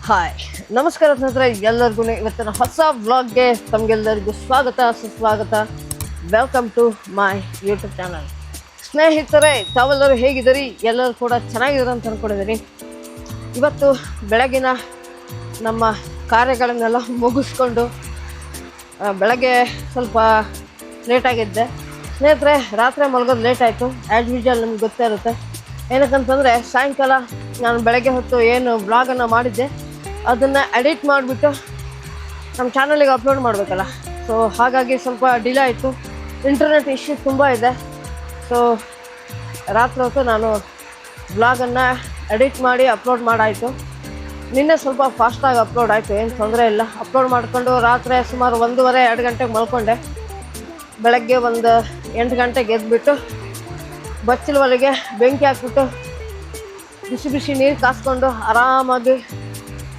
Hi ನಮಸ್ಕಾರ ಸ್ನೇಹಿತರೆ, ಎಲ್ಲರಿಗೂ ಇವತ್ತಿನ ಹೊಸ ವ್ಲಾಗ್ಗೆ ತಮಗೆಲ್ಲರಿಗೂ ಸ್ವಾಗತ ಸುಸ್ವಾಗತ. Welcome to my YouTube channel. ಸ್ನೇಹಿತರೆ, ತಾವೆಲ್ಲರೂ ಹೇಗಿದ್ದೀರಿ? ಎಲ್ಲರೂ ಕೂಡ ಚೆನ್ನಾಗಿದ್ದಾರೆ ಅಂತ ಅಂದ್ಕೊಂಡಿದ್ದೀನಿ. ಇವತ್ತು ಬೆಳಗಿನ ನಮ್ಮ ಕಾರ್ಯಗಳನ್ನೆಲ್ಲ ಮುಗಿಸ್ಕೊಂಡು ಬೆಳಗ್ಗೆ ಸ್ವಲ್ಪ ಲೇಟಾಗಿದ್ದೆ ಸ್ನೇಹಿತರೆ. ರಾತ್ರಿ ಮಲಗೋದು ಲೇಟ್ ಆಯಿತು. ಆ್ಯಸ್ ಯೂಶುವಲ್ ನಿಮ್ಗೆ ಗೊತ್ತೇ ಇರುತ್ತೆ. ಏನಕ್ಕಂತಂದರೆ ಸಾಯಂಕಾಲ ನಾನು ಬೆಳಗ್ಗೆ ಹೊತ್ತು ಏನು ಬ್ಲಾಗನ್ನು ಮಾಡಿದ್ದೆ ಅದನ್ನು ಎಡಿಟ್ ಮಾಡಿಬಿಟ್ಟು ನಮ್ಮ ಚಾನಲಿಗೆ ಅಪ್ಲೋಡ್ ಮಾಡಬೇಕಲ್ಲ. ಸೊ ಹಾಗಾಗಿ ಸ್ವಲ್ಪ ಡಿಲೇ ಆಯಿತು. ಇಂಟರ್ನೆಟ್ ಇಶ್ಯೂ ತುಂಬ ಇದೆ. ಸೊ ರಾತ್ರಿ ಹೊತ್ತು ನಾನು ಬ್ಲಾಗನ್ನು ಎಡಿಟ್ ಮಾಡಿ ಅಪ್ಲೋಡ್ ಮಾಡಾಯಿತು. ನಿನ್ನೆ ಸ್ವಲ್ಪ ಫಾಸ್ಟಾಗಿ ಅಪ್ಲೋಡ್ ಆಯಿತು, ಏನು ತೊಂದರೆ ಇಲ್ಲ. ಅಪ್ಲೋಡ್ ಮಾಡಿಕೊಂಡು ರಾತ್ರಿ ಸುಮಾರು 1:30-2 ಗಂಟೆಗೆ ಮಲ್ಕೊಂಡೆ. ಬೆಳಗ್ಗೆ ಒಂದು 8 ಗಂಟೆಗೆ ಎದ್ಬಿಟ್ಟು ಬಚ್ಚಲ ಒಲೆಗೆ ಬೆಂಕಿ ಹಾಕ್ಬಿಟ್ಟು ಬಿಸಿ ಬಿಸಿ ನೀರು ಕಾಸ್ಕೊಂಡು ಆರಾಮಾಗಿ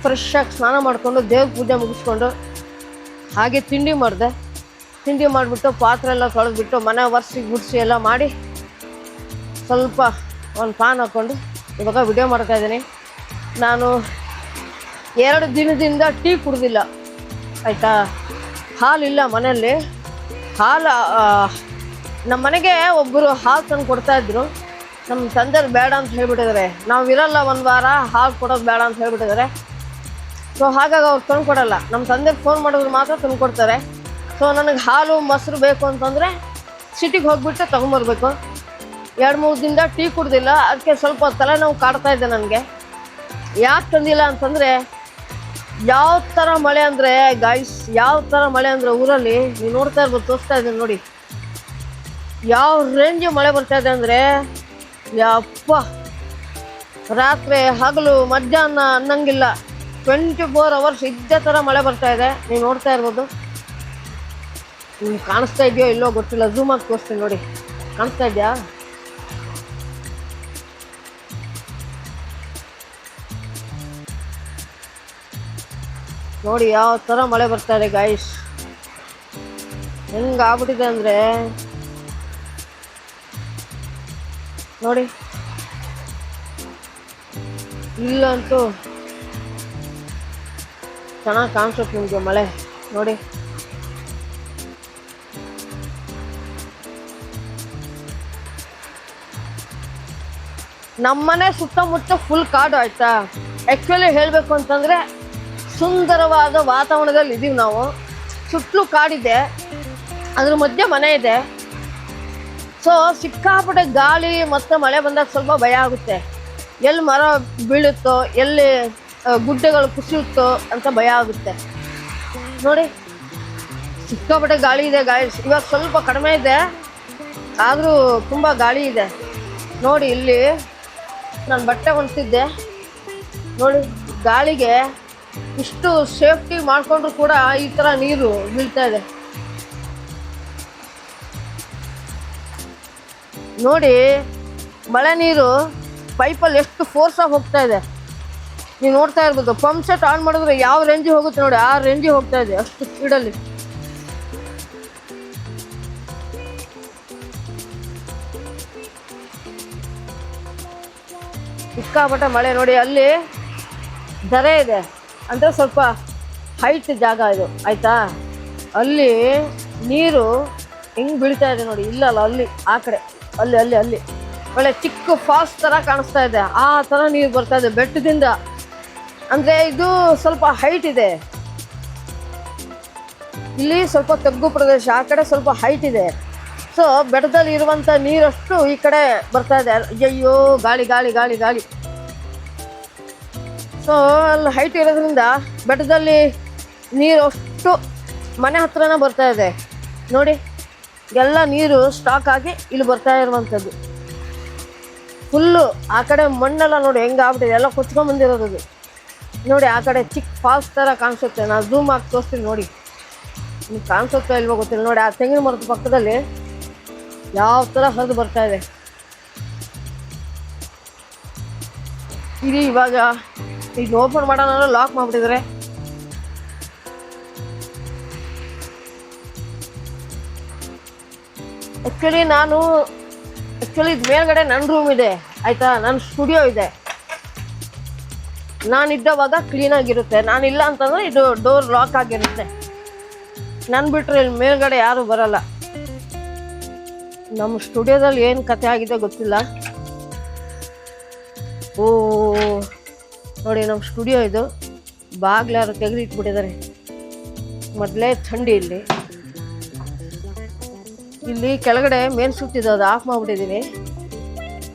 ಫ್ರೆಶ್ಶಾಗಿ ಸ್ನಾನ ಮಾಡಿಕೊಂಡು ದೇವ್ರ ಪೂಜೆ ಮುಗಿಸ್ಕೊಂಡು ಹಾಗೆ ತಿಂಡಿ ಮಾಡಿದೆ. ತಿಂಡಿ ಮಾಡಿಬಿಟ್ಟು ಪಾತ್ರೆ ಎಲ್ಲ ತೊಳೆದ್ಬಿಟ್ಟು ಮನೆ ಒರೆಸಿ ಗುಡಿಸಿ ಎಲ್ಲ ಮಾಡಿ ಸ್ವಲ್ಪ ಒಂದು ಫ್ಯಾನ್ ಹಾಕ್ಕೊಂಡು ಇವಾಗ ವಿಡಿಯೋ ಮಾಡ್ತಾಯಿದ್ದೀನಿ. ನಾನು 2 ದಿನದಿಂದ ಟೀ ಕುಡ್ದಿಲ್ಲ, ಆಯಿತಾ. ಹಾಲಿಲ್ಲ ಮನೆಯಲ್ಲಿ. ಹಾಲು ನಮ್ಮ ಮನೆಗೆ ಒಬ್ಬರು ಹಾಲು ತಂದು ಕೊಡ್ತಾಯಿದ್ರು. ನಮ್ಮ ತಂದೆಯವ್ರು ಬೇಡ ಅಂತ ಹೇಳ್ಬಿಟ್ಟಿದ್ದಾರೆ. ನಾವು ಇರಲ್ಲ ಒಂದು ವಾರ, ಹಾಲು ಕೊಡೋದು ಬೇಡ ಅಂತ ಹೇಳ್ಬಿಟ್ಟಿದ್ದಾರೆ. ಸೊ ಹಾಗಾಗಿ ಅವ್ರು ತಂದು ಕೊಡಲ್ಲ. ನಮ್ಮ ತಂದೆಗೆ ಫೋನ್ ಮಾಡಿದ್ರು ಮಾತ್ರ ತಂದು ಕೊಡ್ತಾರೆ. ಸೊ ನನಗೆ ಹಾಲು ಮೊಸರು ಬೇಕು ಅಂತಂದರೆ ಸಿಟಿಗೆ ಹೋಗಿಬಿಟ್ಟು ತೊಗೊಂಬರ್ಬೇಕು. 2-3 ದಿನದಿಂದ ಟೀ ಕುಡ್ದಿಲ್ಲ. ಅದಕ್ಕೆ ಸ್ವಲ್ಪ ತಲೆನೋವು ಕಾಡ್ತಾಯಿದ್ದೆ ನನಗೆ. ಯಾಕೆ ತಂದಿಲ್ಲ ಅಂತಂದರೆ, ಯಾವ ಥರ ಮಳೆ ಅಂದರೆ ಗಾಯ್ಸ್, ಯಾವ ಥರ ಮಳೆ ಅಂದರೆ ಊರಲ್ಲಿ ನೀವು ನೋಡ್ತಾ ಇರ್ಬೋದು, ತೋರಿಸ್ತಾ ಇದ್ದೀನಿ ನೋಡಿ. ಯಾವ ರೇಂಜ್ ಮಳೆ ಬರ್ತಾಯಿದೆ ಅಂದರೆ ಯಪ್ಪ, ರಾತ್ರಿ ಹಗಲು ಮಧ್ಯಾಹ್ನ ಅನ್ನಂಗಿಲ್ಲ, 24 ಅವರ್ಸ್ ಇದ್ದೇ ಥರ ಮಳೆ ಬರ್ತಾಯಿದೆ. ನೀವು ನೋಡ್ತಾ ಇರ್ಬೋದು. ನಿಮ್ಗೆ ಕಾಣಿಸ್ತಾ ಇದೆಯೋ ಇಲ್ಲೋ ಗೊತ್ತಿಲ್ಲ, ಝೂಮ್ ಆಗಿ ತೋರಿಸ್ತೀನಿ ನೋಡಿ. ಕಾಣಿಸ್ತಾ ಇದೆಯಾ? ನೋಡಿ ಯಾವ ಥರ ಮಳೆ ಬರ್ತಾ ಇದೆ ಗಾಯ್ಸ್. ಹೆಂಗೆ ಆಗ್ಬಿಟ್ಟಿದೆ ಅಂದರೆ ನೋಡಿ. ಇಲ್ಲಂತೂ ಚೆನ್ನಾಗಿ ಕಾಣಿಸುತ್ತೆ ನಿಮಗೆ ಮಳೆ ನೋಡಿ. ನಮ್ಮನೆ ಸುತ್ತಮುತ್ತ ಫುಲ್ ಕಾಡು, ಆಯಿತಾ. ಆ್ಯಕ್ಚುಲಿ ಹೇಳಬೇಕು ಅಂತಂದರೆ ಸುಂದರವಾದ ವಾತಾವರಣದಲ್ಲಿ ಇದ್ದೀವಿ ನಾವು. ಸುತ್ತಲೂ ಕಾಡಿದೆ, ಅದ್ರ ಮಧ್ಯೆ ಮನೆ ಇದೆ. ಸೊ ಸಿಕ್ಕಾಪಟ್ಟೆ ಗಾಳಿ ಮತ್ತು ಮಳೆ ಬಂದಾಗ ಸ್ವಲ್ಪ ಭಯ ಆಗುತ್ತೆ. ಎಲ್ಲಿ ಮರ ಬೀಳುತ್ತೋ, ಎಲ್ಲಿ ಗುಡ್ಡೆಗಳು ಕುಸಿಯುತ್ತೋ ಅಂತ ಭಯ ಆಗುತ್ತೆ ನೋಡಿ. ಸಿಕ್ಕಾಪಟ್ಟೆ ಗಾಳಿ ಇದೆ ಗಾಯ್ಸ್. ಇವಾಗ ಸ್ವಲ್ಪ ಕಡಿಮೆ ಇದೆ, ಆದರೂ ತುಂಬ ಗಾಳಿ ಇದೆ ನೋಡಿ. ಇಲ್ಲಿ ನಾನು ಬಟ್ಟೆ ಹೊಂಟಿದ್ದೆ ನೋಡಿ, ಗಾಳಿಗೆ ಇಷ್ಟು ಸೇಫ್ಟಿ ಮಾಡಿಕೊಂಡ್ರು ಕೂಡ ಈ ಥರ ನೀರು ಬೀಳ್ತಾ ಇದೆ ನೋಡಿ. ಮಳೆ ನೀರು ಪೈಪಲ್ಲಿ ಎಷ್ಟು ಫೋರ್ಸಾಗಿ ಹೋಗ್ತಾ ಇದೆ ನೀವು ನೋಡ್ತಾ ಇರ್ಬೋದು. ಪಂಪ್ ಸೆಟ್ ಆನ್ ಮಾಡಿದ್ರೆ ಯಾವ ರೇಂಜಿಗೆ ಹೋಗುತ್ತೆ ನೋಡಿ, ಆ ರೇಂಜಿಗೆ ಹೋಗ್ತಾ ಇದೆ ಅಷ್ಟು ಸ್ಪೀಡಲ್ಲಿ. ಸಿಕ್ಕಾಪಟ್ಟೆ ಮಳೆ ನೋಡಿ. ಅಲ್ಲಿ ದರೆ ಇದೆ ಅಂದರೆ ಸ್ವಲ್ಪ ಹೈಟ್ ಜಾಗ ಇದು, ಆಯಿತಾ. ಅಲ್ಲಿ ನೀರು ಹೆಂಗೆ ಬೀಳ್ತಾ ಇದೆ ನೋಡಿ. ಇಲ್ಲಲ್ಲ, ಅಲ್ಲಿ ಆ ಕಡೆ ಅಲ್ಲಿ ಅಲ್ಲಿ ಅಲ್ಲಿ ಒಳ್ಳೆ ಚಿಕ್ಕ ಫಾಲ್ಸ್ ಥರ ಕಾಣಿಸ್ತಾ ಇದೆ. ಆ ಥರ ನೀರು ಬರ್ತಾ ಇದೆ ಬೆಟ್ಟದಿಂದ. ಅಂದರೆ ಇದು ಸ್ವಲ್ಪ ಹೈಟ್ ಇದೆ. ಇಲ್ಲಿ ಸ್ವಲ್ಪ ತಗ್ಗು ಪ್ರದೇಶ, ಆ ಕಡೆ ಸ್ವಲ್ಪ ಹೈಟ್ ಇದೆ. ಸೊ ಬೆಟ್ಟದಲ್ಲಿ ಇರುವಂಥ ನೀರಷ್ಟು ಈ ಕಡೆ ಬರ್ತಾ ಇದೆ. ಅಯ್ಯೋ ಗಾಳಿ ಗಾಳಿ ಗಾಳಿ ಗಾಳಿ. ಸೊ ಅಲ್ಲಿ ಹೈಟ್ ಇರೋದ್ರಿಂದ ಬೆಟ್ಟದಲ್ಲಿ ನೀರು ಅಷ್ಟು ಮನೆ ಹತ್ರನೇ ಬರ್ತಾ ಇದೆ ನೋಡಿ. ಎಲ್ಲ ನೀರು ಸ್ಟಾಕ್ ಆಗಿ ಇಲ್ಲಿ ಬರ್ತಾ ಇರುವಂಥದ್ದು ಫುಲ್ಲು. ಆ ಕಡೆ ಮಣ್ಣೆಲ್ಲ ನೋಡಿ ಹೆಂಗೆ ಆಗ್ಬಿಟ್ಟಿದೆ, ಎಲ್ಲ ಕೊಚ್ಕೊಂಡ್ಬಂದಿರೋದು ನೋಡಿ. ಆ ಕಡೆ ಚಿಕ್ಕ ಫಾಲ್ಸ್ ಥರ ಕಾಣಿಸುತ್ತೆ. ನಾನು ಝೂಮ್ ಆಗಿ ತೋರಿಸ್ತೀನಿ ನೋಡಿ, ನಿಮ್ಗೆ ಕಾಣಿಸುತ್ತಾ ಇಲ್ವೋ ಗೊತ್ತಿಲ್ಲ ನೋಡಿ. ಆ ತೆಂಗಿನ ಮರದ ಪಕ್ಕದಲ್ಲಿ ಯಾವ ಥರ ಹರಿದು ಬರ್ತಾ ಇದೆ. ಇದು ಇವಾಗ ಈಗ ಓಪನ್ ಮಾಡೋಣ, ಲಾಕ್ ಮಾಡಿಬಿಟ್ಟಿದ್ದಾರೆ. ಆ್ಯಕ್ಚುಲಿ ಇದು ಮೇಲ್ಗಡೆ ನನ್ನ ರೂಮ್ ಇದೆ, ಆಯಿತಾ. ನನ್ನ ಸ್ಟುಡಿಯೋ ಇದೆ. ನಾನಿದ್ದವಾಗ ಕ್ಲೀನಾಗಿರುತ್ತೆ, ನಾನಿಲ್ಲ ಅಂತಂದರೆ ಇದು ಡೋರ್ ಲಾಕ್ ಆಗಿರುತ್ತೆ. ನಾನು ಬಿಟ್ಟರೆ ಇಲ್ಲಿ ಮೇಲ್ಗಡೆ ಯಾರೂ ಬರಲ್ಲ. ನಮ್ಮ ಸ್ಟುಡಿಯೋದಲ್ಲಿ ಏನು ಕತೆ ಆಗಿದೆ ಗೊತ್ತಿಲ್ಲ. ಓ ನೋಡಿ, ನಮ್ಮ ಸ್ಟುಡಿಯೋ ಇದು. ಬಾಗ್ಲಾರು ತೆಗೆದಿಟ್ಬಿಟ್ಟಿದ್ದಾರೆ. ಮೊದಲೇ ಥಂಡಿ ಇಲ್ಲಿ ಕೆಳಗಡೆ ಮೇನ್ ಸ್ವಿಚ್ ಇದೆ, ಅದು ಆಫ್ ಮಾಡಿಬಿಟ್ಟಿದ್ದೀನಿ.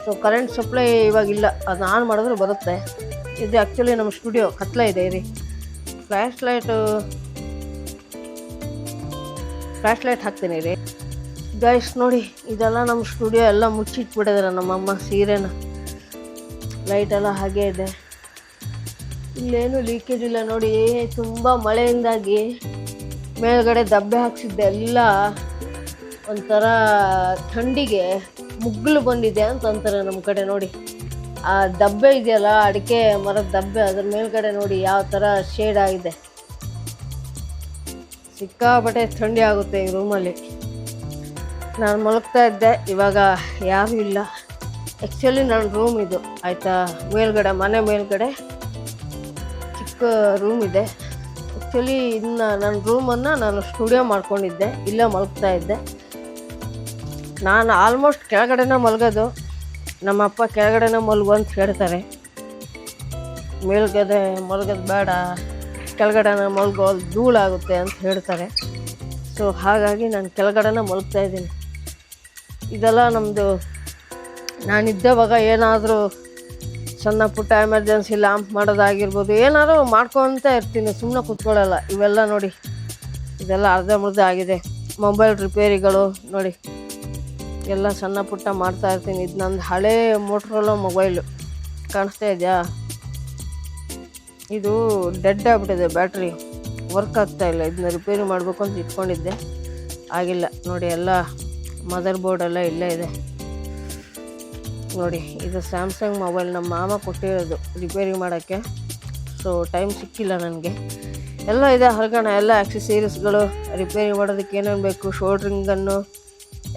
ಸೊ ಕರೆಂಟ್ ಸಪ್ಲೈ ಇವಾಗಿಲ್ಲ, ಅದನ್ನ ಆನ್ ಮಾಡಿದ್ರೆ ಬರುತ್ತೆ. ಇದು ಆ್ಯಕ್ಚುಲಿ ನಮ್ಮ ಸ್ಟುಡಿಯೋ ಕತ್ಲೆ ಇದೆ. ಇರಿ, ಫ್ಲ್ಯಾಶ್ ಲೈಟ್ ಹಾಕ್ತೀನಿ ರೀ ಗೈಸ್. ನೋಡಿ, ಇದೆಲ್ಲ ನಮ್ಮ ಸ್ಟುಡಿಯೋ ಎಲ್ಲ ಮುಚ್ಚಿಟ್ಬಿಟ್ಟಿದ್ದಾರೆ ನಮ್ಮಮ್ಮ ಸೀರೆನ. ಲೈಟೆಲ್ಲ ಹಾಗೇ ಇದೆ. ಇಲ್ಲೇನು ಲೀಕೇಜ್ ಇಲ್ಲ ನೋಡಿ. ತುಂಬ ಮಳೆಯಿಂದಾಗಿ ಮೇಲ್ಗಡೆ ದಬ್ಬೆ ಹಾಕ್ಸಿದ್ದೆ ಎಲ್ಲ ಒಂಥರ ಥಂಡಿಗೆ ಮುಗ್ಗಲು ಬಂದಿದೆ ಅಂತ ಅಂತಾರೆ ನಮ್ಮ ಕಡೆ. ನೋಡಿ, ಆ ದಬ್ಬೆ ಇದೆಯಲ್ಲ, ಅಡಿಕೆ ಮರದ ದಬ್ಬೆ, ಅದ್ರ ಮೇಲ್ಗಡೆ ನೋಡಿ ಯಾವ ಥರ ಶೇಡ್ ಆಗಿದೆ. ಸಿಕ್ಕಾಪಟ್ಟೆ ಥಂಡಿ ಆಗುತ್ತೆ ಈ ರೂಮಲ್ಲಿ. ನಾನು ಮಲಗ್ತಾ ಇದ್ದೆ, ಇವಾಗ ಯಾರೂ ಇಲ್ಲ. ಆ್ಯಕ್ಚುಲಿ ನನ್ನ ರೂಮ್ ಇದು ಆಯಿತಾ, ಮೇಲ್ಗಡೆ ಮನೆ ಮೇಲ್ಗಡೆ ಚಿಕ್ಕ ರೂಮ್ ಇದೆ. ಆ್ಯಕ್ಚುಲಿ ಇನ್ನು ನನ್ನ ರೂಮನ್ನು ನಾನು ಸ್ಟುಡಿಯೋ ಮಾಡ್ಕೊಂಡಿದ್ದೆ, ಇಲ್ಲೇ ಮಲಗ್ತಾ ಇದ್ದೆ. ನಾನು ಆಲ್ಮೋಸ್ಟ್ ಕೆಳಗಡೆನೇ ಮಲಗೋದು. ನಮ್ಮಪ್ಪ ಕೆಳಗಡೆನೇ ಮಲಗು ಅಂತ ಹೇಳ್ತಾರೆ. ಮೇಲ್ಗಡೆ ಮಲಗೋದು ಬೇಡ, ಕೆಳಗಡೆನೇ ಮಲಗೋ, ಧೂಳಾಗುತ್ತೆ ಅಂತ ಹೇಳ್ತಾರೆ. ಸೊ ಹಾಗಾಗಿ ನಾನು ಕೆಳಗಡೆನೇ ಮಲಗ್ತಾ ಇದ್ದೀನಿ. ಇದೆಲ್ಲ ನಮ್ಮದು. ನಾನಿದ್ದವಾಗ ಏನಾದರೂ ಸಣ್ಣ ಪುಟ್ಟ ಎಮರ್ಜೆನ್ಸಿ ಲ್ಯಾಂಪ್ ಮಾಡೋದಾಗಿರ್ಬೋದು, ಏನಾದರೂ ಮಾಡ್ಕೊತ ಇರ್ತೀನಿ, ಸುಮ್ಮನೆ ಕೂತ್ಕೊಳ್ಳಲ್ಲ. ಇವೆಲ್ಲ ನೋಡಿ, ಇದೆಲ್ಲ ಅರ್ಧಂಬರ್ಧ ಆಗಿದೆ. ಮೊಬೈಲ್ ರಿಪೇರಿಗಳು ನೋಡಿ, ಎಲ್ಲ ಸಣ್ಣ ಪುಟ್ಟ ಮಾಡ್ತಾ ಇರ್ತೀನಿ. ಇದು ನಂದು ಹಳೇ ಮೋಟ್ರೋಲಾ ಮೊಬೈಲು, ಕಾಣಿಸ್ತಾ ಇದೆಯಾ? ಇದು ಡೆಡ್ ಆಗಿಬಿಟ್ಟಿದೆ, ಬ್ಯಾಟ್ರಿ ವರ್ಕ್ ಆಗ್ತಾಯಿಲ್ಲ. ಇದನ್ನ ರಿಪೇರಿ ಮಾಡಬೇಕು ಅಂತ ಇಟ್ಕೊಂಡಿದ್ದೆ, ಆಗಿಲ್ಲ. ನೋಡಿ, ಎಲ್ಲ ಮದರ್ ಬೋರ್ಡೆಲ್ಲ ಇಲ್ಲೇ ಇದೆ. ನೋಡಿ, ಇದು ಸ್ಯಾಮ್ಸಂಗ್ ಮೊಬೈಲ್ ನಮ್ಮ ಮಾಮ ಕೊಟ್ಟಿರೋದು ರಿಪೇರಿ ಮಾಡೋಕ್ಕೆ. ಸೊ ಟೈಮ್ ಸಿಕ್ಕಿಲ್ಲ ನನಗೆ. ಎಲ್ಲ ಇದೆ ಹೊರಗಣ, ಎಲ್ಲ ಆಕ್ಸೆಸರೀಸ್ಗಳು ರಿಪೇರಿ ಮಾಡೋದಕ್ಕೆ ಏನೇನು ಬೇಕು, ಶೋಲ್ಡ್ರಿಂಗ್ ಗನ್ನು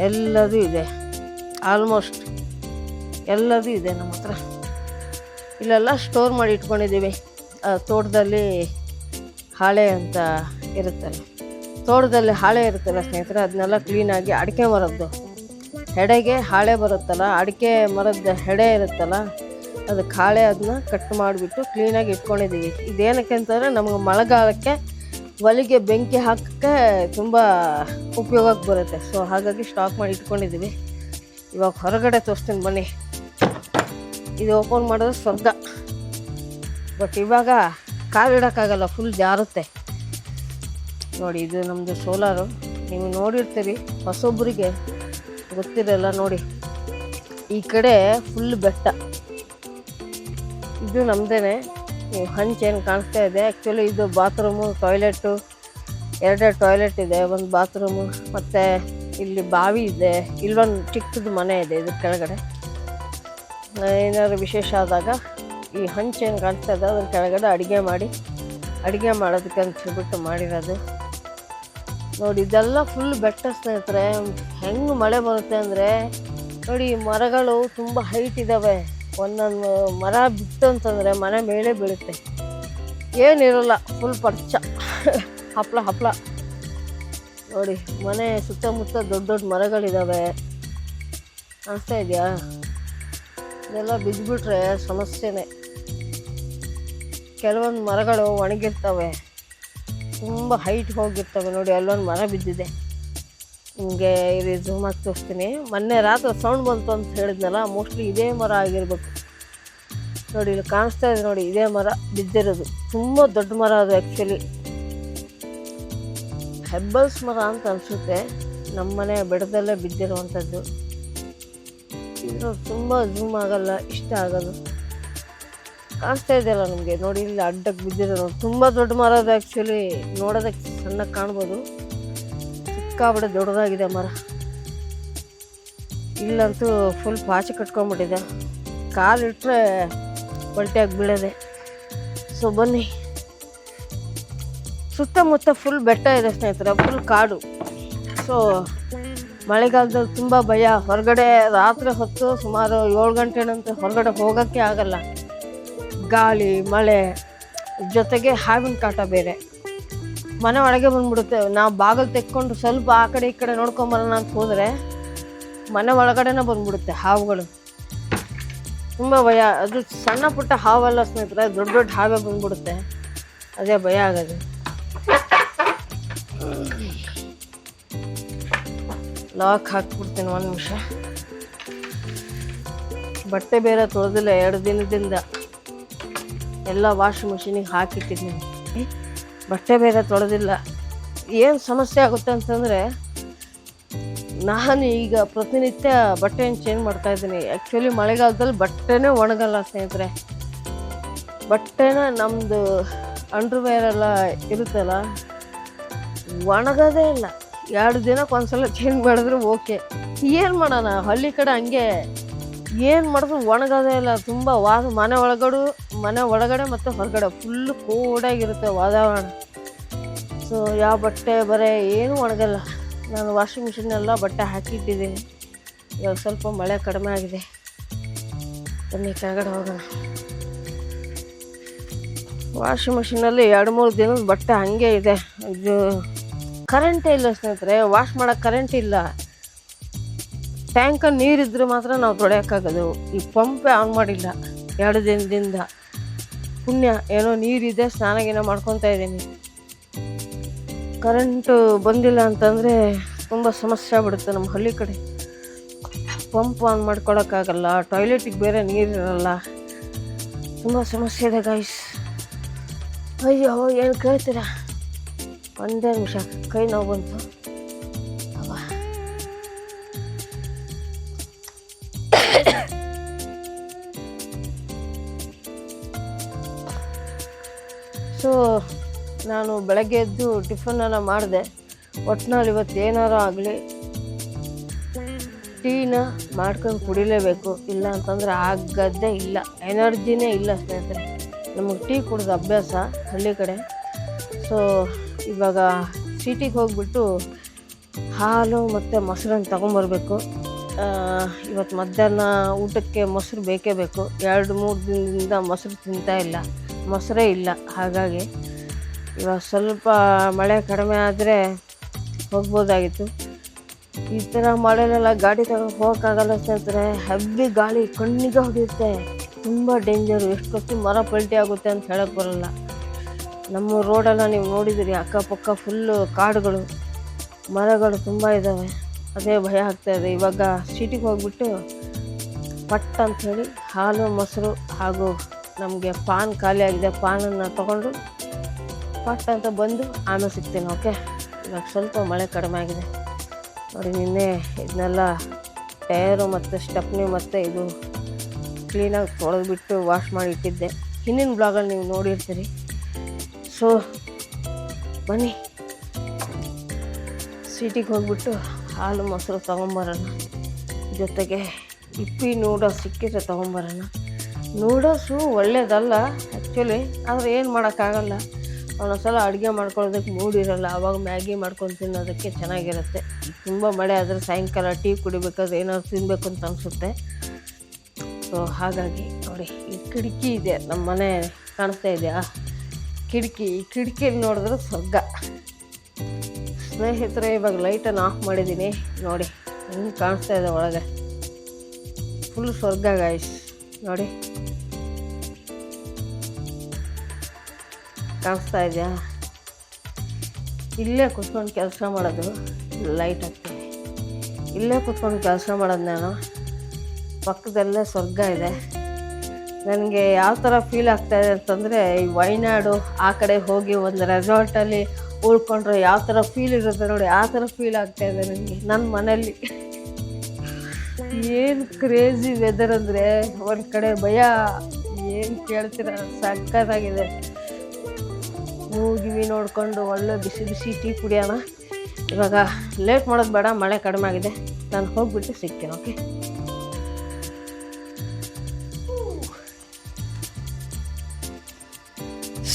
ಎಲ್ಲದೂ ಇದೆ. ಆಲ್ಮೋಸ್ಟ್ ಎಲ್ಲದೂ ಇದೆ ನಮ್ಮ ಹತ್ರ. ಇಲ್ಲೆಲ್ಲ ಸ್ಟೋರ್ ಮಾಡಿ ಇಟ್ಕೊಂಡಿದ್ದೀವಿ. ತೋಟದಲ್ಲಿ ಹಾಳೆ ಅಂತ ಇರುತ್ತಲ್ಲ, ತೋಟದಲ್ಲಿ ಹಾಳೆ ಇರುತ್ತಲ್ಲ ಸ್ನೇಹಿತರೆ, ಅದನ್ನೆಲ್ಲ ಕ್ಲೀನಾಗಿ ಅಡಿಕೆ ಮರದ್ದು ಹೆಡೆಗೆ ಹಾಳೆ ಬರುತ್ತಲ್ಲ, ಅಡಿಕೆ ಮರದ ಹೆಡೆ ಇರುತ್ತಲ್ಲ, ಅದಕ್ಕೆ ಹಾಳೆ ಅದನ್ನ ಕಟ್ ಮಾಡಿಬಿಟ್ಟು ಕ್ಲೀನಾಗಿ ಇಟ್ಕೊಂಡಿದ್ದೀವಿ. ಇದೇನಕ್ಕೆ ಅಂತಂದರೆ ನಮಗೆ ಮಳೆಗಾಲಕ್ಕೆ ಒಲೆಗೆ ಬೆಂಕಿ ಹಾಕೋಕ್ಕೆ ತುಂಬ ಉಪಯೋಗಕ್ಕೆ ಬರುತ್ತೆ. ಸೊ ಹಾಗಾಗಿ ಸ್ಟಾಕ್ ಮಾಡಿ ಇಟ್ಕೊಂಡಿದ್ದೀವಿ. ಇವಾಗ ಹೊರಗಡೆ ತೋರಿಸ್ತೀನಿ ಬನ್ನಿ. ಇದು ಓಪನ್ ಮಾಡಿದ್ರೆ ಸ್ವರ್ಗ. ಬಟ್ ಇವಾಗ ಕಾಲಿಡೋಕ್ಕಾಗಲ್ಲ, ಫುಲ್ ಜಾರುತ್ತೆ. ನೋಡಿ, ಇದು ನಮ್ಮದು ಸೋಲಾರು. ನೀವು ನೋಡಿರ್ತೀರಿ, ಹೊಸೊಬ್ಬರಿಗೆ ಗೊತ್ತಿರಲ್ಲ. ನೋಡಿ, ಈ ಕಡೆ ಫುಲ್ ಬೆಟ್ಟ, ಇದು ನಮ್ಮದೇ. ನೀವು ಹಂಚೇನು ಕಾಣಿಸ್ತಾ ಇದೆ. ಆ್ಯಕ್ಚುಲಿ ಇದು ಬಾತ್ರೂಮು, ಟಾಯ್ಲೆಟು, ಎರಡೆರಡು ಟಾಯ್ಲೆಟ್ ಇದೆ, ಒಂದು ಬಾತ್ರೂಮು, ಮತ್ತು ಇಲ್ಲಿ ಬಾವಿ ಇದೆ. ಇಲ್ಲೊಂದು ಚಿಕ್ಕದು ಮನೆ ಇದೆ ಇದ್ರ ಕೆಳಗಡೆ. ಏನಾದ್ರು ವಿಶೇಷ ಆದಾಗ ಈ ಹಂಚೇನು ಕಾಣಿಸ್ತಾ ಇದೆ ಅದ್ರ ಕೆಳಗಡೆ ಅಡುಗೆ ಮಾಡೋದಕ್ಕೆ ಅಂತ ಹೇಳ್ಬಿಟ್ಟು ಮಾಡಿರೋದು. ನೋಡಿ, ಇದೆಲ್ಲ ಫುಲ್ ಬೆಟ್ಟ ಸ್ನೇಹಿತರೆ. ಹೆಂಗೆ ಮಳೆ ಬರುತ್ತೆ ಅಂದರೆ ನೋಡಿ, ಮರಗಳು ತುಂಬ ಹೈಟ್ ಇದ್ದಾವೆ. ಒಂದೊಂದು ಮರ ಬಿತ್ತು ಅಂತಂದರೆ ಮನೆ ಮೇಲೆ ಬೀಳುತ್ತೆ, ಏನಿರೋಲ್ಲ, ಫುಲ್ ಪರ್ಚ ಹಪ್ಪಳ. ನೋಡಿ, ಮನೆ ಸುತ್ತಮುತ್ತ ದೊಡ್ಡ ದೊಡ್ಡ ಮರಗಳಿದ್ದಾವೆ, ಕಾಣಿಸ್ತಾ ಇದೆಯಾ? ಇದೆಲ್ಲ ಬಿದ್ದುಬಿಟ್ರೆ ಸಮಸ್ಯೆನೇ. ಕೆಲವೊಂದು ಮರಗಳು ಒಣಗಿರ್ತವೆ, ತುಂಬ ಹೈಟ್ ಹೋಗಿರ್ತವೆ. ನೋಡಿ, ಅಲ್ಲೊಂದು ಮರ ಬಿದ್ದಿದೆ. ಹಿಂಗೆ ಇದು ಝೂಮ್ ಆಗಿ ತೋರಿಸ್ತೀನಿ. ಮೊನ್ನೆ ರಾತ್ರಿ ಸೌಂಡ್ ಬಂತು ಅಂತ ಹೇಳಿದ್ನಲ್ಲ, ಮೋಸ್ಟ್ಲಿ ಇದೇ ಮರ ಆಗಿರ್ಬೇಕು. ನೋಡಿ, ಇಲ್ಲಿ ಕಾಣಿಸ್ತಾ ಇದೆ ನೋಡಿ, ಇದೇ ಮರ ಬಿದ್ದಿರೋದು. ತುಂಬ ದೊಡ್ಡ ಮರ ಅದು. ಆ್ಯಕ್ಚುಲಿ ಹೆಬ್ಬಲ್ಸ್ ಮರ ಅಂತ ಅನಿಸುತ್ತೆ. ನಮ್ಮನೆ ಬೆಟ್ಟದಲ್ಲೇ ಬಿದ್ದಿರುವಂಥದ್ದು. ಇದು ತುಂಬ ಝೂಮ್ ಆಗಲ್ಲ, ಇಷ್ಟ ಆಗೋದು. ಕಾಣಿಸ್ತಾ ಇದೆಯಲ್ಲ ನಿಮಗೆ? ನೋಡಿ, ಇಲ್ಲಿ ಅಡ್ಡಕ್ಕೆ ಬಿದ್ದಿರೋ ತುಂಬ ದೊಡ್ಡ ಮರ ಅದು. ಆ್ಯಕ್ಚುಲಿ ನೋಡೋದಕ್ಕೆ ಸಣ್ಣಗೆ ಕಾಣ್ಬೋದು, ಸಿಕ್ಕಾಬಿಡ ದೊಡ್ಡದಾಗಿದೆ ಮರ. ಇಲ್ಲಂತೂ ಫುಲ್ ಪಾಚಿ ಕಟ್ಕೊಂಡ್ಬಿಟ್ಟಿದೆ, ಕಾಲಿಟ್ರೆ ಪಲ್ಟಿಯಾಗಿ ಬೀಳದೆ. ಸೊ ಬನ್ನಿ, ಸುತ್ತಮುತ್ತ ಫುಲ್ ಬೆಟ್ಟ ಇದೆ ಸ್ನೇಹಿತರೆ, ಫುಲ್ ಕಾಡು. ಸೊ ಮಳೆಗಾಲದಲ್ಲಿ ತುಂಬ ಭಯ. ಹೊರಗಡೆ ರಾತ್ರಿ ಹೊತ್ತು ಸುಮಾರು 7 ಗಂಟೆ ನಂತರ ಹೊರಗಡೆ ಹೋಗೋಕ್ಕೆ ಆಗಲ್ಲ, ಗಾಳಿ ಮಳೆ ಜೊತೆಗೆ ಹಾವಿನ ಕಾಟ ಬೇರೆ. ಮನೆ ಒಳಗೆ ಬಂದ್ಬಿಡುತ್ತೆ. ನಾವು ಬಾಗಿಲು ತೆಕ್ಕೊಂಡು ಸ್ವಲ್ಪ ಆ ಕಡೆ ಈ ಕಡೆ ನೋಡ್ಕೊಂಬರೋಣ ಅಂತ ಹೋದರೆ ಮನೆ ಒಳಗಡೆನೇ ಬಂದ್ಬಿಡುತ್ತೆ ಹಾವುಗಳು. ತುಂಬ ಭಯ. ಅದು ಸಣ್ಣ ಪುಟ್ಟ ಹಾವಲ್ಲ ಸ್ನೇಹಿತರೆ, ದೊಡ್ಡ ದೊಡ್ಡ ಹಾವೇ ಬಂದ್ಬಿಡುತ್ತೆ. ಅದೇ ಭಯ ಆಗೋದು. ಲಾಕ್ ಹಾಕ್ಬಿಡ್ತೀನಿ ಒಂದು ನಿಮಿಷ. ಬಟ್ಟೆ ಬೇರೆ ತೊಳೆದಿಲ್ಲ 2 ದಿನದಿಂದ, ಎಲ್ಲ ವಾಷಿಂಗ್ ಮಿಷಿನಿಗೆ ಹಾಕಿಟ್ಟಿದ್ದೀನಿ. ಬಟ್ಟೆ ಬೇರೆ ತೊಳೆದಿಲ್ಲ. ಏನು ಸಮಸ್ಯೆ ಆಗುತ್ತೆ ಅಂತಂದರೆ, ನಾನು ಈಗ ಪ್ರತಿನಿತ್ಯ ಬಟ್ಟೆಯನ್ನು ಚೇಂಜ್ ಮಾಡ್ತಾಯಿದ್ದೀನಿ. ಆ್ಯಕ್ಚುಲಿ ಮಳೆಗಾಲದಲ್ಲಿ ಬಟ್ಟೆನೇ ಒಣಗಲ್ಲ ಸ್ನೇಹಿತರೆ. ಬಟ್ಟೆನ ನಮ್ಮದು ಅಂಡರ್ವೇರೆಲ್ಲ ಇರುತ್ತಲ್ಲ, ಒಣಗೋದೇ ಇಲ್ಲ. 2 ದಿನಕ್ಕೆ ಒಂದ್ಸಲ ಚೇಂಜ್ ಮಾಡಿದ್ರೆ ಓಕೆ. ಏನು ಮಾಡೋಣ, ಹಳ್ಳಿ ಕಡೆ ಹಂಗೆ ಏನು ಮಾಡಿದ್ರು ಒಣಗೋದೇ ಇಲ್ಲ. ತುಂಬ ಮನೆ ಒಳಗಡೆ ಮತ್ತು ಹೊರಗಡೆ ಫುಲ್ಲು ಕೋಡಾಗಿರುತ್ತೆ ವಾತಾವರಣ. ಸೊ ಯಾವ ಬಟ್ಟೆ ಬರೀ ಏನೂ ಒಣಗಲ್ಲ. ನಾನು ವಾಷಿಂಗ್ ಮಿಷಿನೆಲ್ಲ ಬಟ್ಟೆ ಹಾಕಿಟ್ಟಿದ್ದೀನಿ. ಇವಾಗ ಸ್ವಲ್ಪ ಮಳೆ ಕಡಿಮೆ ಆಗಿದೆ. ಬನ್ನಿ ಕೆಳಗಡೆ ಹೋಗೋಣ. ವಾಷಿಂಗ್ ಮಿಷಿನಲ್ಲಿ 2-3 ದಿನದ ಬಟ್ಟೆ ಹಾಗೆ ಇದೆ. ಇದು ಕರೆಂಟೇ ಇಲ್ಲ ಸ್ನೇಹಿತರೆ, ವಾಶ್ ಮಾಡೋಕ್ಕೆ ಕರೆಂಟ್ ಇಲ್ಲ. ಟ್ಯಾಂಕಲ್ಲಿ ನೀರಿದ್ರೆ ಮಾತ್ರ ನಾವು ತೊಳೆಯೋಕ್ಕಾಗೋದು. ಈ ಪಂಪೇ ಆನ್ ಮಾಡಿಲ್ಲ 2 ದಿನದಿಂದ. ಪುಣ್ಯ ಏನೋ ನೀರಿದೆ, ಸ್ನಾನ ಮಾಡ್ಕೊತಾ ಇದ್ದೀನಿ. ಕರೆಂಟು ಬಂದಿಲ್ಲ ಅಂತಂದರೆ ತುಂಬ ಸಮಸ್ಯೆ ಆಗ್ಬಿಡುತ್ತೆ ನಮ್ಮ ಹಳ್ಳಿ ಕಡೆ. ಪಂಪ್ ಆನ್ ಮಾಡ್ಕೊಳಕ್ಕಾಗಲ್ಲ, ಟಾಯ್ಲೆಟಿಗೆ ಬೇರೆ ನೀರಿರಲ್ಲ, ತುಂಬ ಸಮಸ್ಯೆ ಇದೆ ಗೈಸ್. ಅಯ್ಯೋ ಏನು ಕೇಳ್ತೀರಾ, ಒಂದೇ ನಿಮಿಷ ಕೈ ನೋವು ಬಂತು. ಸೊ ನಾನು ಬೆಳಗ್ಗೆ ಎದ್ದು ಟಿಫನನ್ನು ಮಾಡಿದೆ. ಒಟ್ಟಿನಲ್ಲಿ ಇವತ್ತು ಏನಾರು ಆಗಲಿ ಟೀನ ಮಾಡ್ಕೊಂಡು ಕುಡಿಲೇಬೇಕು, ಇಲ್ಲ ಅಂತಂದರೆ ಆಗೋದೇ ಇಲ್ಲ. ಎನರ್ಜಿನೇ ಇಲ್ಲ ಸ್ನೇಹಿತರೆ. ನಮಗೆ ಟೀ ಕುಡಿದ ಅಭ್ಯಾಸ ಹಳ್ಳಿ ಕಡೆ. ಸೊ ಇವಾಗ ಸಿಟಿಗೆ ಹೋಗಿಬಿಟ್ಟು ಹಾಲು ಮತ್ತು ಮೊಸರನ್ನು ತೊಗೊಂಬರ್ಬೇಕು. ಇವತ್ತು ಮಧ್ಯಾಹ್ನ ಊಟಕ್ಕೆ ಮೊಸರು ಬೇಕೇ ಬೇಕು. 2-3 ದಿನದಿಂದ ಮೊಸರು ತಿಂತಾಯಿಲ್ಲ, ಮೊಸರೇ ಇಲ್ಲ. ಹಾಗಾಗಿ ಇವಾಗ ಸ್ವಲ್ಪ ಮಳೆ ಕಡಿಮೆ ಆದರೆ ಹೋಗ್ಬೋದಾಗಿತ್ತು. ಈ ಥರ ಮಳೆಲೆಲ್ಲ ಗಾಡಿ ತಗೊಂಡು ಹೋಗೋಕ್ಕಾಗಲ್ಲ ಸ್ನೇಹಿತರೆ. ಹೆವಿ ಗಾಳಿ ಕಣ್ಣಿಗೆ ಹೊಡೆಯುತ್ತೆ, ತುಂಬ ಡೇಂಜರು. ಎಷ್ಟೊತ್ತು ಮರ ಪಲ್ಟಿ ಆಗುತ್ತೆ ಅಂತ ಹೇಳೋಕ್ಕೆ ಬರೋಲ್ಲ. ನಮ್ಮ ರೋಡೆಲ್ಲ ನೀವು ನೋಡಿದ್ದೀರಿ, ಅಕ್ಕಪಕ್ಕ ಫುಲ್ಲು ಕಾಡುಗಳು, ಮರಗಳು ತುಂಬ ಇದ್ದಾವೆ. ಅದೇ ಭಯ ಆಗ್ತಾಯಿದೆ. ಇವಾಗ ಸಿಟಿಗೆ ಹೋಗ್ಬಿಟ್ಟು ಪಟ್ ಅಂಥೇಳಿ ಹಾಲು ಮೊಸರು ಹಾಗೂ ನಮಗೆ ಪಾನ್ ಖಾಲಿ ಆಗಿದೆ, ಪಾನನ್ನು ತೊಗೊಂಡು ಪಟ್ ಅಂತ ಬಂದು ಆಮೇಲೆ ಸಿಗ್ತೀನಿ. ಓಕೆ, ಇವಾಗ ಸ್ವಲ್ಪ ಮಳೆ ಕಡಿಮೆ ಆಗಿದೆ ನೋಡಿ. ನಿನ್ನೆ ಇದನ್ನೆಲ್ಲ ಟಯರು ಮತ್ತು ಸ್ಟೆಪ್ನಿ ಮತ್ತು ಇದು ಕ್ಲೀನಾಗಿ ತೊಳೆದ್ಬಿಟ್ಟು ವಾಶ್ ಮಾಡಿ ಇಟ್ಟಿದ್ದೆ. ಹಿಂದಿನ ಬ್ಲಾಗಲ್ಲಿ ನೀವು ನೋಡಿರ್ತೀರಿ. ಸೊ ಬನ್ನಿ ಸಿಟಿಗೆ ಹೋಗ್ಬಿಟ್ಟು ಹಾಲು ಮೊಸರು ತೊಗೊಂಬರೋಣ. ಜೊತೆಗೆ ಇಪ್ಪಿ ನೂಡಲ್ಸ್ ಸಿಕ್ಕಿದ್ರೆ ತೊಗೊಂಬರೋಣ. ನೂಡಲ್ಸು ಒಳ್ಳೇದಲ್ಲ ಆ್ಯಕ್ಚುಲಿ, ಆದರೆ ಏನು ಮಾಡೋಕ್ಕಾಗಲ್ಲ. ಒಂದೊಂದ್ಸಲ ಅಡುಗೆ ಮಾಡ್ಕೊಳ್ಳೋದಕ್ಕೆ ಮೂಡಿರಲ್ಲ, ಆವಾಗ ಮ್ಯಾಗಿ ಮಾಡ್ಕೊಂಡು ತಿನ್ನೋದಕ್ಕೆ ಚೆನ್ನಾಗಿರುತ್ತೆ. ತುಂಬ ಮಳೆ ಆದರೆ ಸಾಯಂಕಾಲ ಟೀ ಕುಡಿಬೇಕಾದ್ರೆ ಏನಾದ್ರು ತಿನ್ನಬೇಕು ಅಂತ ಅನಿಸುತ್ತೆ. ಸೊ ಹಾಗಾಗಿ ನೋಡಿ, ಈ ಕಿಟಕಿ ಇದೆ, ನಮ್ಮ ಮನೆ ಕಾಣಿಸ್ತಾ ಇದೆಯಾ ಕಿಟಕಿಯಲ್ಲಿ ನೋಡಿದ್ರೆ ಸ್ವರ್ಗ ಸ್ನೇಹಿತರೆ. ಇವಾಗ ಲೈಟನ್ನು ಆಫ್ ಮಾಡಿದ್ದೀನಿ ನೋಡಿ, ಹೆಂಗೆ ಕಾಣಿಸ್ತಾ ಇದೆ ಒಳಗೆ. ಫುಲ್ ಸ್ವರ್ಗ ಗಾಯ್ಸ್ ನೋಡಿ, ಕಾಣಿಸ್ತಾ ಇದೆಯಾ? ಇಲ್ಲೇ ಕುತ್ಕೊಂಡು ಕೆಲಸ ಮಾಡೋದು, ಲೈಟ್ ಹಾಕ್ತೀನಿ. ಇಲ್ಲೇ ಕುತ್ಕೊಂಡು ಕೆಲಸ ಮಾಡೋದು ನಾನು. ಪಕ್ಕದಲ್ಲೇ ಸ್ವರ್ಗ ಇದೆ. ನನಗೆ ಯಾವ ಥರ ಫೀಲ್ ಆಗ್ತಾಯಿದೆ ಅಂತಂದರೆ, ಈ ವಯನಾಡು ಆ ಕಡೆ ಹೋಗಿ ಒಂದು ರೆಸಾರ್ಟಲ್ಲಿ ಉಳ್ಕೊಂಡ್ರೆ ಯಾವ ಥರ ಫೀಲ್ ಇರುತ್ತೆ ನೋಡಿ, ಆ ಥರ ಫೀಲ್ ಆಗ್ತಾಯಿದೆ ನನಗೆ ನನ್ನ ಮನೇಲಿ. ಏನು ಕ್ರೇಜಿ ವೆದರ್ ಅಂದರೆ, ಒಂದು ಕಡೆ ಭಯ, ಏನು ಕೇಳ್ತೀರ, ಸಕ್ಕತ್ತಾಗಿದೆ. ಮೂಗಿವಿ ನೋಡಿಕೊಂಡು ಒಳ್ಳೆ ಬಿಸಿ ಬಿಸಿ ಟೀ ಕುಡಿಯೋಣ. ಇವಾಗ ಲೇಟ್ ಮಾಡೋದು ಬೇಡ, ಮಳೆ ಕಡಿಮೆ ಆಗಿದೆ. ನಾನು ಹೋಗ್ಬಿಟ್ಟು ಸಿಗ್ತೀನಿ. ಓಕೆ,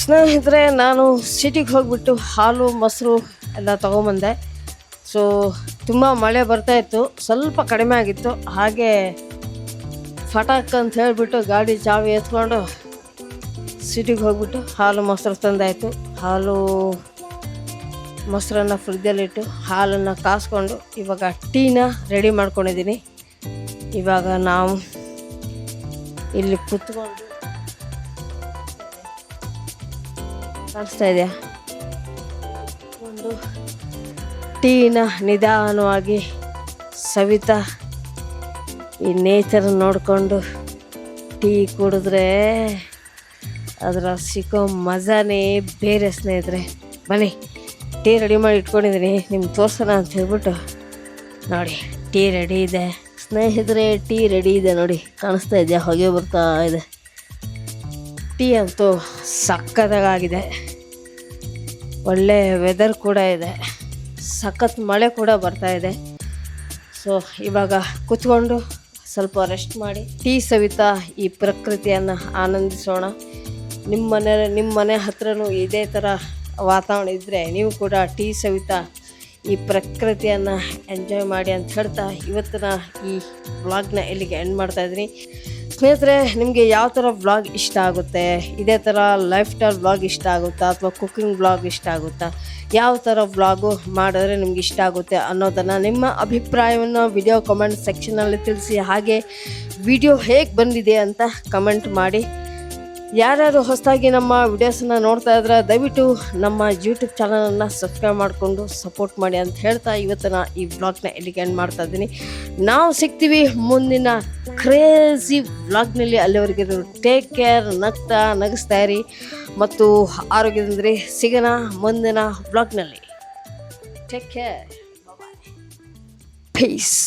ಸ್ನೇಹಿತರೆ, ನಾನು ಸಿಟಿಗೆ ಹೋಗ್ಬಿಟ್ಟು ಹಾಲು ಮೊಸರು ಎಲ್ಲ ತೊಗೊಂಬಂದೆ. ಸೊ ತುಂಬ ಮಳೆ ಬರ್ತಾಯಿತ್ತು, ಸ್ವಲ್ಪ ಕಡಿಮೆ ಆಗಿತ್ತು. ಹಾಗೆ ಫಟಾಕ್ ಅಂತ ಹೇಳಿಬಿಟ್ಟು ಗಾಡಿ ಚಾವಿ ಎತ್ಕೊಂಡು ಸಿಟಿಗೆ ಹೋಗ್ಬಿಟ್ಟು ಹಾಲು ಮೊಸರು ತಂದಾಯಿತು. ಹಾಲು ಮೊಸರನ್ನು ಫ್ರಿಜ್ಜಲ್ಲಿಟ್ಟು ಹಾಲನ್ನು ಕಾಸ್ಕೊಂಡು ಇವಾಗ ಟೀನ ರೆಡಿ ಮಾಡ್ಕೊಂಡಿದ್ದೀನಿ. ಇವಾಗ ನಾವು ಇಲ್ಲಿ ಕುತ್ಕೊಂಡು ಕಾಣಿಸ್ತಾ ಇದೆಯಾ ಒಂದು ಟೀನ ನಿಧಾನವಾಗಿ ಸವಿತಾ ಈ ನೇಚರ್ ನೋಡಿಕೊಂಡು ಟೀ ಕುಡಿದ್ರೆ ಅದರ ಸಿಕ್ಕೋ ಮಜಾನೇ ಬೇರೆ ಸ್ನೇಹಿತರೆ. ಬನ್ನಿ ಟೀ ರೆಡಿ ಮಾಡಿ ಇಟ್ಕೊಂಡಿದ್ದೀನಿ, ನಿಮ್ಗೆ ತೋರ್ಸೋಣ ಅಂತ ಹೇಳ್ಬಿಟ್ಟು. ನೋಡಿ ಟೀ ರೆಡಿ ಇದೆ ಸ್ನೇಹಿತರೆ, ಟೀ ರೆಡಿ ಇದೆ ನೋಡಿ, ಕಾಣಿಸ್ತಾ ಇದೆಯಾ? ಹೊಗೆ ಬರ್ತಾ ಇದೆ. ಟೀ ಅಂತೂ ಸಕ್ಕತ್ತಾಗಿದೆ. ಒಳ್ಳೆ ವೆದರ್ ಕೂಡ ಇದೆ, ಸಖತ್ ಮಳೆ ಕೂಡ ಬರ್ತಾ ಇದೆ. ಸೊ ಇವಾಗ ಕುತ್ಕೊಂಡು ಸ್ವಲ್ಪ ರೆಸ್ಟ್ ಮಾಡಿ ಟೀ ಸವಿತಾ ಈ ಪ್ರಕೃತಿಯನ್ನು ಆನಂದಿಸೋಣ. ನಿಮ್ಮ ಮನೆ ಹತ್ರನೂ ಇದೇ ಥರ ವಾತಾವರಣ ಇದ್ದರೆ ನೀವು ಕೂಡ ಟೀ ಸವಿತಾ ಈ ಪ್ರಕೃತಿಯನ್ನು ಎಂಜಾಯ್ ಮಾಡಿ ಅಂತ ಹೇಳ್ತಾ ಇವತ್ತಿನ ಈ ವ್ಲಾಗ್ನ ಇಲ್ಲಿಗೆ ಎಂಡ್ ಮಾಡ್ತಾಯಿದ್ದೀನಿ. ಸ್ನೇಹಿತರೆ, ನಿಮಗೆ ಯಾವ ಥರ ವ್ಲಾಗ್ ಇಷ್ಟ ಆಗುತ್ತೆ? ಇದೇ ಥರ ಲೈಫ್ ಸ್ಟೈಲ್ ವ್ಲಾಗ್ ಇಷ್ಟ ಆಗುತ್ತಾ ಅಥವಾ ಕುಕ್ಕಿಂಗ್ ವ್ಲಾಗ್ ಇಷ್ಟ ಆಗುತ್ತಾ? ಯಾವ ಥರ ವ್ಲಾಗು ಮಾಡಿದ್ರೆ ನಿಮ್ಗೆ ಇಷ್ಟ ಆಗುತ್ತೆ ಅನ್ನೋದನ್ನು ನಿಮ್ಮ ಅಭಿಪ್ರಾಯವನ್ನು ವಿಡಿಯೋ ಕಮೆಂಟ್ ಸೆಕ್ಷನಲ್ಲಿ ತಿಳಿಸಿ. ಹಾಗೆ ವಿಡಿಯೋ ಹೇಗೆ ಬಂದಿದೆ ಅಂತ ಕಮೆಂಟ್ ಮಾಡಿ. ಯಾರ್ಯಾರು ಹೊಸದಾಗಿ ನಮ್ಮ ವಿಡಿಯೋಸನ್ನು ನೋಡ್ತಾ ಇದ್ರೆ ದಯವಿಟ್ಟು ನಮ್ಮ ಯೂಟ್ಯೂಬ್ ಚಾನಲನ್ನು ಸಬ್ಸ್ಕ್ರೈಬ್ ಮಾಡಿಕೊಂಡು ಸಪೋರ್ಟ್ ಮಾಡಿ ಅಂತ ಹೇಳ್ತಾ ಇವತ್ತಿನ ಈ ವ್ಲಾಗ್ನ ಇಲ್ಲಿಗೆ ಎಂಡ್ ಮಾಡ್ತಾ ಇದ್ದೀನಿ. ನಾವು ಸಿಗ್ತೀವಿ ಮುಂದಿನ ಕ್ರೇಜಿ ವ್ಲಾಗ್ನಲ್ಲಿ. ಅಲ್ಲಿವರೆಗೆ ಟೇಕ್ ಕೇರ್, ನಗಿಸ್ತಾ ಇರಿ ಮತ್ತು ಆರೋಗ್ಯದಿಂದ್ರಿ. ಸಿಗೋಣ ಮುಂದಿನ ವ್ಲಾಗ್ನಲ್ಲಿ. ಟೇಕ್ ಕೇರ್, ಬಾಯ್, ಪೀಸ್.